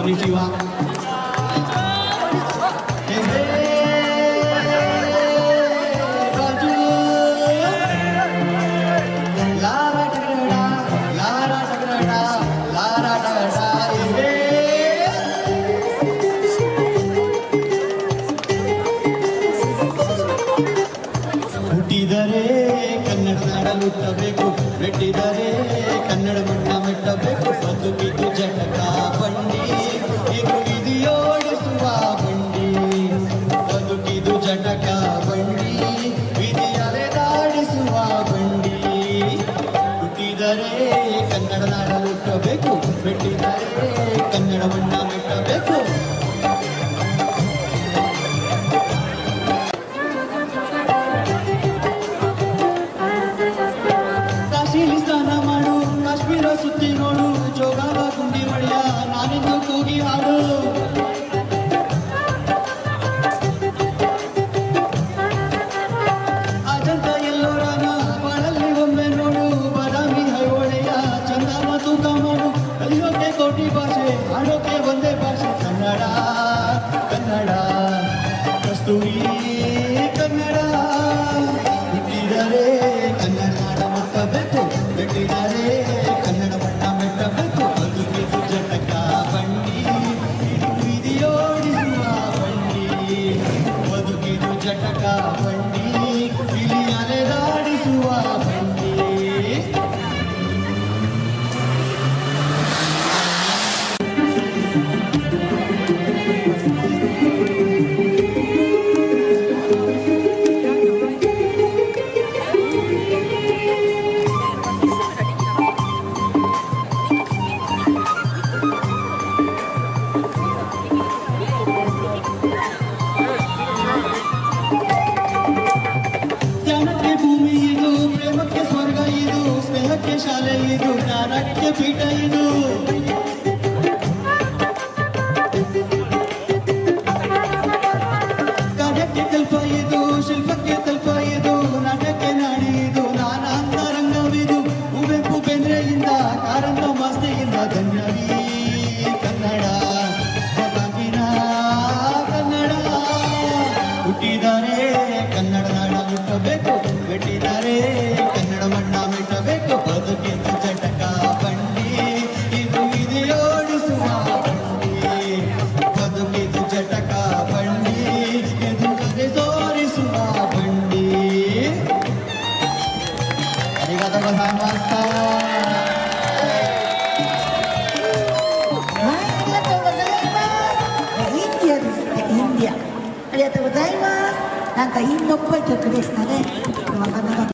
んにちは。ಹುಟ್ಟಿದರೆ ಕನ್ನಡ ನಾಡಲುಟ್ಟಬೇಕು, ಮೆಟ್ಟಿದರೆ ಕನ್ನಡ ಮಣ್ಣ ಮೆಟ್ಟಬೇಕು. ಬದುಕಿದು ಜಟಕ ಬಂಡಿ, ಇದು ವಿಧಿಯೋಡಿಸುವ ಬಂಡಿ. ಬದುಕಿದು ಜಟಕ ಬಂಡಿ, ವಿಧಿಯಲೆದಾಡಿಸುವ ಬಂಡಿ. ಹುಟ್ಟಿದರೆ ಕನ್ನಡ ನಾಡಲುಟ್ಟಬೇಕು, ಮೆಟ್ಟಿದರೆ ಕನ್ನಡ ಮಣ್ಣ ಮೆಟ್ಟಬೇಕು. ಸ್ನಾನ ಮಾಡು, ಕಾಶ್ಮೀರ ಸುತ್ತಿ ನೋಡು, ಜೋಗಾವ ಗುಂಡಿ ಮಳೆಯ ನಾನಿಂದು ಕೂಗಿ ಹಾಡು. ಅಜಂತ ಎಲ್ಲೋರನ ಬಾಳಲ್ಲಿ ಒಮ್ಮೆ ನೋಡು, ಬಾದಾಮಿ ಹೈಹೊಳೆಯ ಚಂದನ ತೂಕ ಮಾಡು. ಕಲಿಯೋಕೆ ಕೋಟಿ ಭಾಷೆ, ಆಡೋಕೆ ಒಂದೇ ಭಾಷೆ, ಕನ್ನಡ ಕನ್ನಡ ಕಸ್ತೂರಿ ಕನ್ನಡ. ಹುಟ್ಟಿದರೆ ಕನ್ನಡ ನಾಡ ಮುಟ್ಟಬೇಕು, ಮೆಟ್ಟಿದರೆ ಕನ್ನಡ ಬಣ್ಣ ಮೆಟ್ಟಬೇಕು. ಬದುಕಿದು ಜಟಕ ಬಂಡಿ, ವಿಧಿಯೋಡಿಸುವ ಬಂಡಿ. ಬದುಕಿದು ಜಟಕ ಬಂಡಿ, ವಿಧಿ ಅಲೆದಾಡಿಸುವ ಬಂಡಿ. ಸ್ನೇಹಕ್ಕೆ ಶಾಲೆ ಇದು, ಜ್ಞಾನಕ್ಕೆ ಪೀಠ ಇದು. ಕಾರ್ಯಕ್ಕೆ ಕಲ್ಪ ಇದು, ಶಿಲ್ಪಕ್ಕೆ ಕಲ್ಪ ಇದು, ನಾಟಕ್ಕೆ ನಾಡಿ ಇದು, ನಾನಾಂತ ರಂಗವಿದು. ಕುವೆಂಪು ಬೇಂದ್ರೆಯಿಂದ, ಕಾರಂತ ಮಾಸ್ತಿಯಿಂದ ಧನ್ಯವೀ ಕನ್ನಡ, ಬಾಗಿನ ಕನ್ನಡ. ಹುಟ್ಟಿದರೆ ಕನ್ನಡ ನಾಡ ಮುಟ್ಟಬೇಕು, ಮೆಟ್ಟಿದರೆ ಕನ್ನಡ ಮಣ್ಣ ಮೆಟ್ಟಬೇಕು. ಬದುಕಿದು ಜಟಕ ಬಂಡಿ, ಇದು ವಿಧಿಯೋಡಿಸುವ ಬಂಡಿ. ಬದುಕಿದು ಜಟಕ ಬಂಡಿ, ಇದು ಕಲೆ ತೋರಿಸುವ ಬಂಡಿ. ಅರಿಗಾದ ಗೊತ್ತಾಗ್ತಾインディア。ありがとうございます。なんかインドっぽい曲でしたね。わかんなかった。